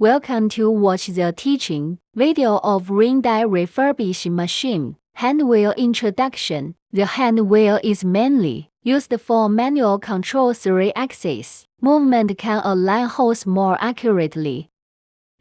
Welcome to watch the teaching video of ring die refurbish machine. Hand wheel introduction. The hand wheel is mainly used for manual control 3-axis. Movement can align holes more accurately.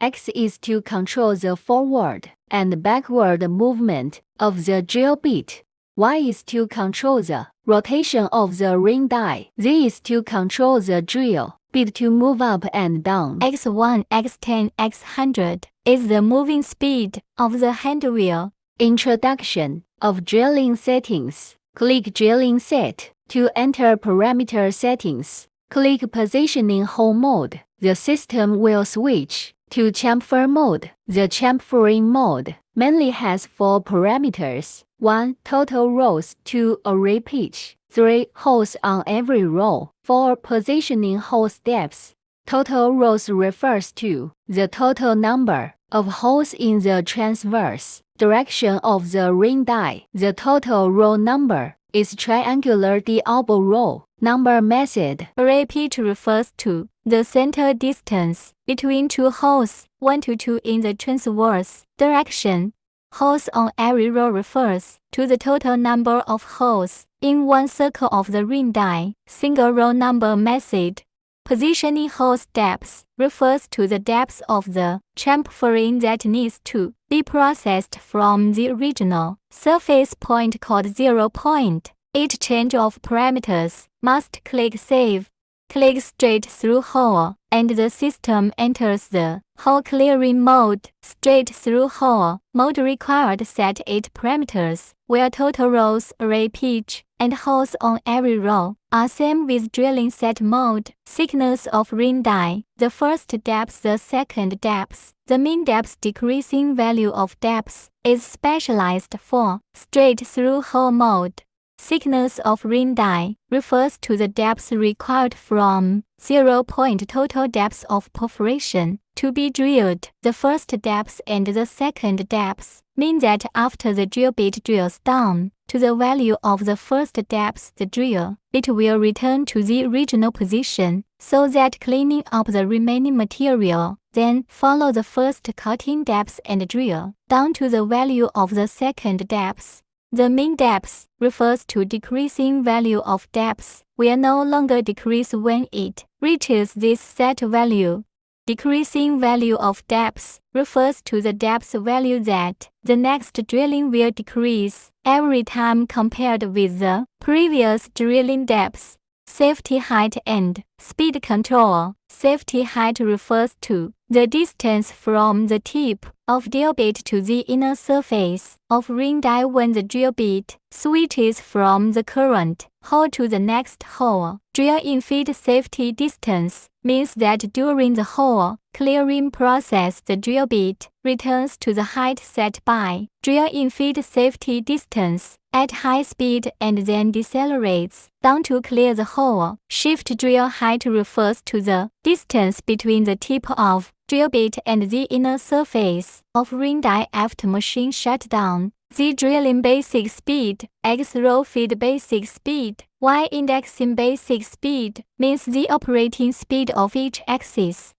X is to control the forward and backward movement of the drill bit. Y is to control the rotation of the ring die. Z is to control the drill bit to move up and down. X1, X10, X100 is the moving speed of the hand wheel. Introduction of drilling settings. Click Drilling Set to enter parameter settings. Click Positioning Hole mode. The system will switch to chamfer mode. The chamfering mode mainly has 4 parameters. 1. Total rows. 2. Array pitch. 3. Holes on every row. 4. Positioning hole steps. Total rows refers to the total number of holes in the transverse direction of the ring die. The total row number is triangular D-elbow row number method. Array pitch refers to the center distance between two holes, 1 to 2 in the transverse direction. Holes on every row refers to the total number of holes in one circle of the ring die. Single row number method. Positioning hole steps refers to the depth of the chamfering that needs to be processed from the original surface point called 0 point. Each change of parameters must click Save. Click Straight Through Hole, and the system enters the hole clearing mode. Straight Through Hole mode required set 8 parameters, where total rows, array pitch, and holes on every row are same with drilling set mode. Thickness of ring die. The first depth, the second depth, the mean depth decreasing value of depth is specialized for straight through hole mode. Thickness of ring die refers to the depth required from 0 point total depth of perforation to be drilled. The first depth and the second depth mean that after the drill bit drills down to the value of the first depth, the drill bit will return to the original position, so that cleaning up the remaining material. Then follow the first cutting depth and drill down to the value of the second depth. The mean depth refers to decreasing value of depth, will no longer decrease when it reaches this set value. Decreasing value of depth refers to the depth value that the next drilling will decrease every time compared with the previous drilling depth. Safety height and speed control. Safety height refers to the distance from the tip of drill bit to the inner surface of ring die when the drill bit switches from the current hole to the next hole. Drill in feed safety distance means that during the hole clearing process, the drill bit returns to the height set by drill in feed safety distance at high speed and then decelerates down to clear the hole. Shift drill height refers to the distance between the tip of drill bit and the inner surface of ring die after machine shutdown. Z drilling basic speed, X row feed basic speed, Y indexing basic speed means the operating speed of each axis.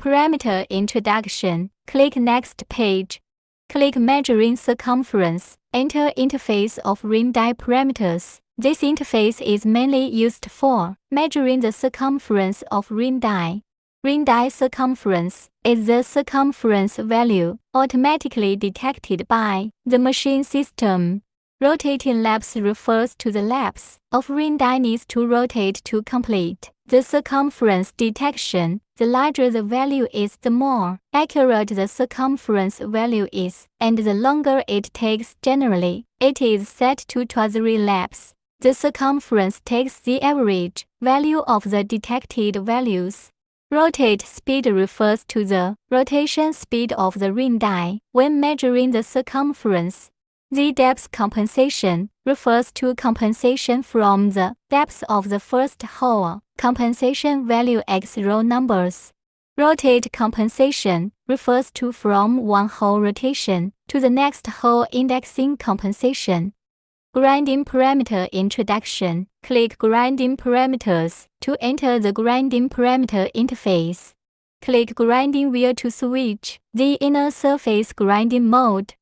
Parameter introduction. Click Next page. Click Measuring circumference. Enter interface of ring die parameters. This interface is mainly used for measuring the circumference of ring die. Ring die circumference is the circumference value automatically detected by the machine system. Rotating laps refers to the laps of ring die needs to rotate to complete the circumference detection. The larger the value is, the more accurate the circumference value is, and the longer it takes. Generally, it is set to 3 laps. The circumference takes the average value of the detected values. Rotate speed refers to the rotation speed of the ring die when measuring the circumference. The depth compensation refers to compensation from the depth of the first hole. Compensation value X row numbers. Rotate compensation refers to from one hole rotation to the next hole indexing compensation. Grinding parameter introduction. Click Grinding parameters to enter the grinding parameter interface. click grinding wheel to switch the inner surface grinding mode.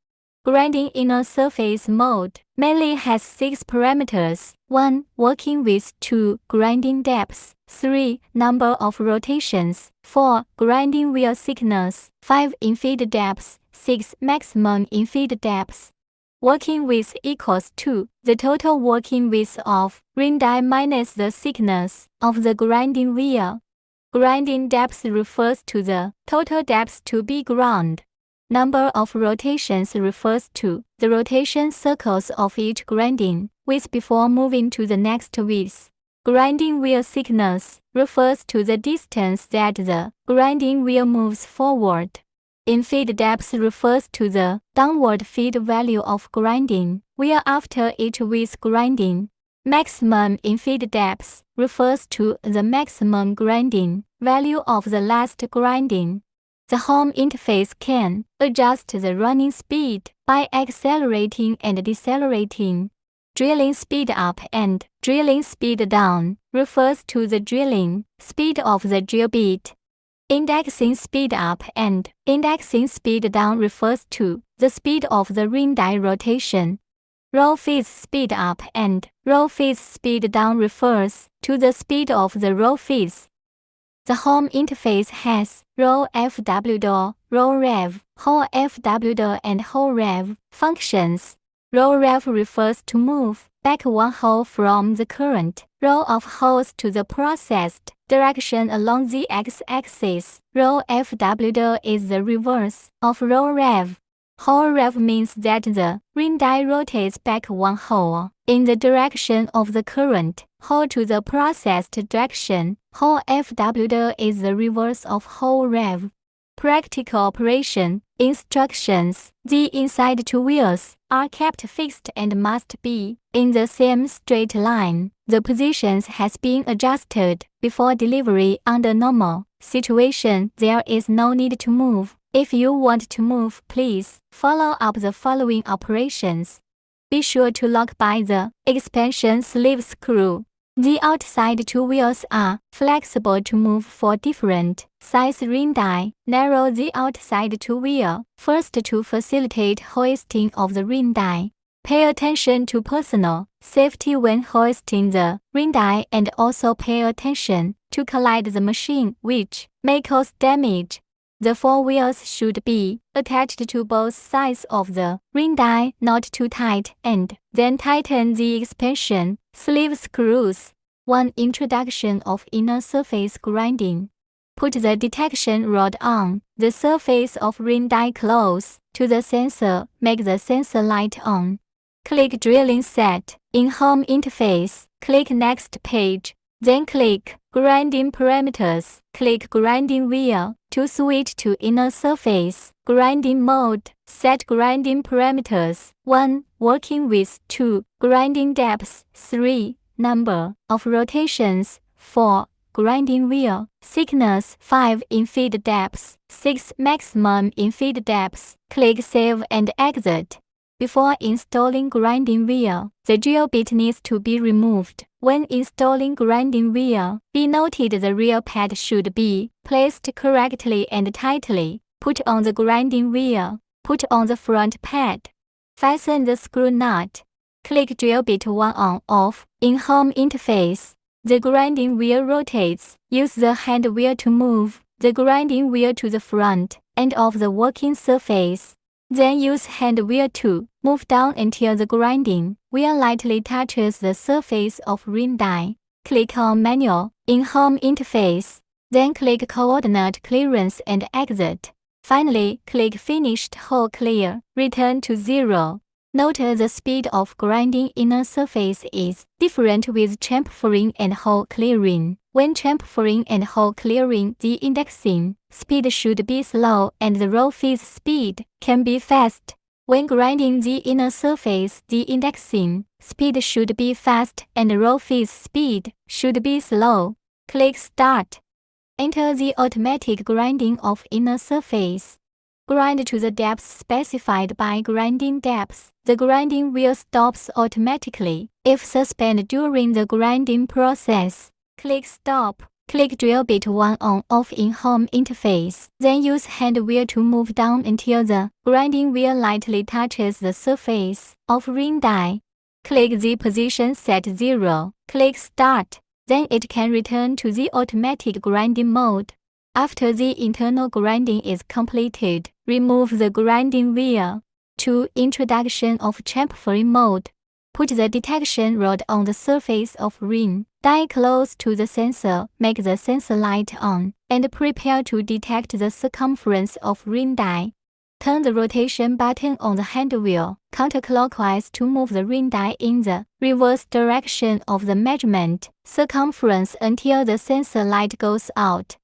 Grinding inner surface mode mainly has 6 parameters: 1. Working width, 2. Grinding depth, 3. Number of rotations, 4. Grinding wheel thickness, 5. Infeed depth, 6. Maximum infeed depth. Working width equals to the total working width of ring die minus the thickness of the grinding wheel. Grinding depth refers to the total depth to be ground. Number of rotations refers to the rotation circles of each grinding width before moving to the next width. Grinding wheel thickness refers to the distance that the grinding wheel moves forward. Infeed depth refers to the downward feed value of grinding wheel after each width grinding. Maximum infeed depth refers to the maximum grinding value of the last grinding. The home interface can adjust the running speed by accelerating and decelerating. Drilling speed up and drilling speed down refers to the drilling speed of the drill bit. Indexing speed up and indexing speed down refers to the speed of the ring die rotation. Roll phase speed up and roll phase speed down refers to the speed of the roll phase. The home interface has roll FWD, roll rev, hold FWD and hold rev functions. Roll rev refers to move back one hole from the current row of holes to the processed direction along the x-axis. Roll FWD is the reverse of roll rev. Hold rev means that the ring die rotates back one hole in the direction of the current hole to the processed direction. Hold FWD is the reverse of hold rev. Practical operation instructions. The inside two wheels are kept fixed and must be in the same straight line. The positions has been adjusted before delivery. Under normal situation, there is no need to move. If you want to move, please follow up the following operations. Be sure to lock by the expansion sleeve screw. The outside two wheels are flexible to move for different size ring die. Narrow the outside two wheel first to facilitate hoisting of the ring die. Pay attention to personal safety when hoisting the ring die, and also pay attention to collide the machine, which may cause damage. The four wheels should be attached to both sides of the ring die, not too tight, and then tighten the expansion sleeve screws. 1. Introduction of inner surface grinding. Put the detection rod on the surface of ring die close to the sensor. Make the sensor light on. Click Drilling Set. In Home Interface, click Next Page. Then click Grinding Parameters. Click Grinding Wheel to switch to Inner Surface Grinding Mode. Set Grinding Parameters. 1. Working width. 2. Grinding depth. 3. Number of rotations. 4. Grinding wheel thickness. 5. Infeed depth. 6. Maximum infeed depth. Click Save and Exit. Before installing grinding wheel, the drill bit needs to be removed. When installing grinding wheel, be noted the rear pad should be placed correctly and tightly. Put on the grinding wheel. Put on the front pad. Fasten the screw nut. Click drill bit 1 on off. In Home Interface, the grinding wheel rotates. Use the hand wheel to move the grinding wheel to the front end of the working surface. Then use hand wheel to move down until the grinding wheel lightly touches the surface of ring die. Click on Manual in Home Interface. Then click Coordinate Clearance and Exit. Finally, click Finished Hole Clear. Return to 0. Note the speed of grinding inner surface is different with chamfering and hole clearing. When chamfering and hole clearing, the indexing speed should be slow and the roll phase speed can be fast. When grinding the inner surface, the indexing speed should be fast and the roll phase speed should be slow. Click Start. Enter the automatic grinding of inner surface. Grind to the depth specified by grinding depth. The grinding wheel stops automatically if suspended during the grinding process. Click Stop. Click drill bit 1 on off in home interface. Then use hand wheel to move down until the grinding wheel lightly touches the surface of ring die. Click the position set 0. Click start. Then it can return to the automatic grinding mode. After the internal grinding is completed, remove the grinding wheel. 2. Introduction of chamfering mode. Put the detection rod on the surface of ring die close to the sensor, make the sensor light on, and prepare to detect the circumference of ring die. Turn the rotation button on the handwheel counterclockwise to move the ring die in the reverse direction of the measurement circumference until the sensor light goes out.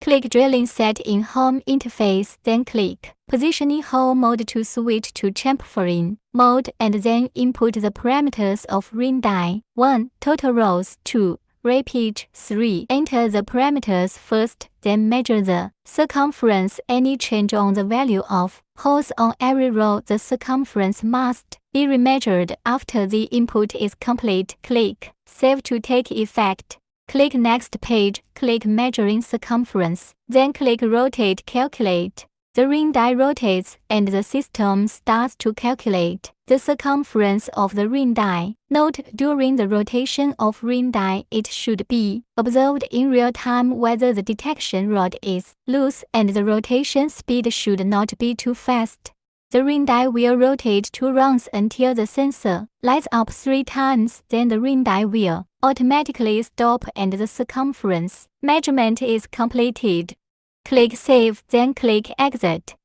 Click Drilling Set in Home interface, then click Positioning Hole mode to switch to chamfering mode and then input the parameters of ring die. 1. Total rows. 2. Repitch. 3. Enter the parameters first, then measure the circumference. Any change on the value of holes on every row, the circumference must be remeasured after the input is complete. Click Save to take effect. Click Next page, click Measuring Circumference, then click Rotate Calculate. The ring die rotates and the system starts to calculate the circumference of the ring die. Note, during the rotation of ring die, it should be observed in real time whether the detection rod is loose and the rotation speed should not be too fast. The ring die will rotate 2 rounds until the sensor lights up 3 times, then the ring die will automatically stop and the circumference measurement is completed. Click Save, then click Exit.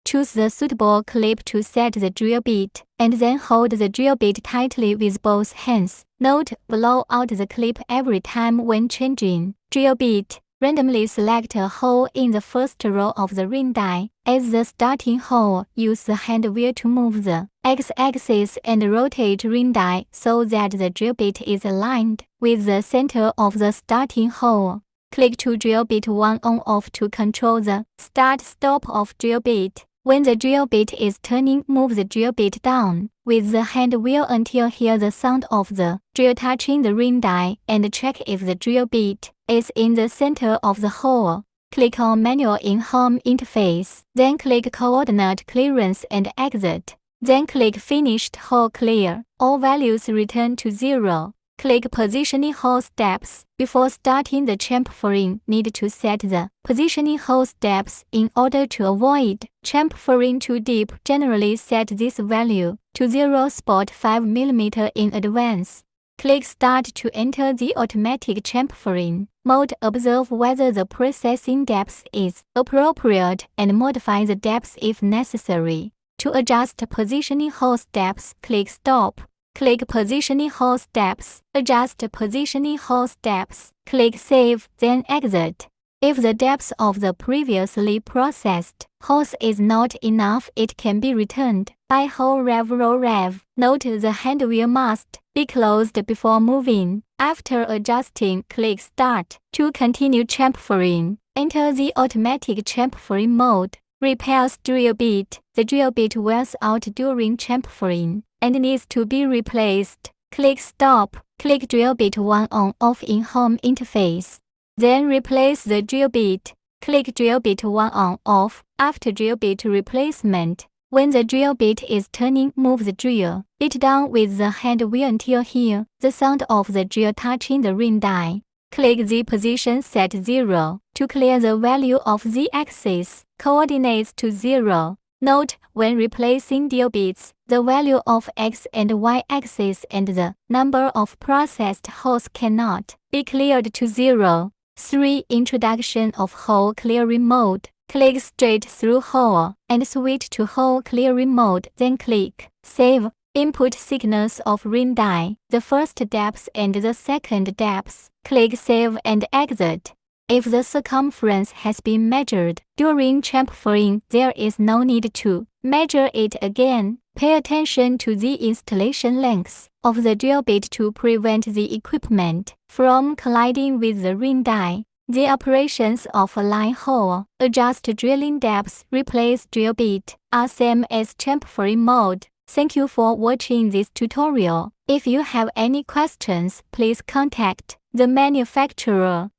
Choose the suitable clip to set the drill bit, and then hold the drill bit tightly with both hands. Note, blow out the clip every time when changing drill bit. Randomly select a hole in the first row of the ring die as the starting hole. Use the hand wheel to move the x-axis and rotate ring die so that the drill bit is aligned with the center of the starting hole. Click to drill bit 1 on/off to control the start-stop of drill bit. When the drill bit is turning, move the drill bit down with the hand wheel until hear the sound of the drill touching the ring die and check if the drill bit is in the center of the hole. Click on Manual in Home interface, then click Coordinate Clearance and Exit. Then click Finished Hole Clear. All values return to 0. Click Positioning Hole Steps. Before starting the chamfering, need to set the positioning hole steps in order to avoid chamfering too deep. Generally set this value to 0.5 mm in advance. Click Start to enter the automatic chamfering mode. Observe whether the processing depth is appropriate and modify the depth if necessary. To adjust positioning hole steps, click Stop. Click Positioning Hole Steps. Adjust Positioning Hole Steps. Click Save, then Exit. If the depth of the previously processed holes is not enough, it can be returned by hole rev. Note, the handwheel must be closed before moving. After adjusting, click Start. To continue chamfering, enter the automatic chamfering mode. Repairs drill bit. The drill bit wears out during chamfering and needs to be replaced. Click Stop. Click Drill bit 1 on/off in Home interface. Then replace the drill bit. Click Drill bit 1 on/off. After drill bit replacement, when the drill bit is turning, move the drill bit down with the hand wheel until hear the sound of the drill touching the ring die. Click the position set 0 to clear the value of the axis coordinates to 0. Note, when replacing drill bits, the value of X and Y axis and the number of processed holes cannot be cleared to 0. 3. Introduction of hole clearing mode. Click Straight Through Hole and switch to hole clearing mode, then click Save. Input signals of ring die, the first depth and the second depth. Click Save and Exit. If the circumference has been measured during chamfering, there is no need to measure it again. Pay attention to the installation length of the drill bit to prevent the equipment from colliding with the ring die. The operations of a line hole, adjust drilling depth, replace drill bit, are same as chamfering mode. Thank you for watching this tutorial. If you have any questions, please contact the manufacturer.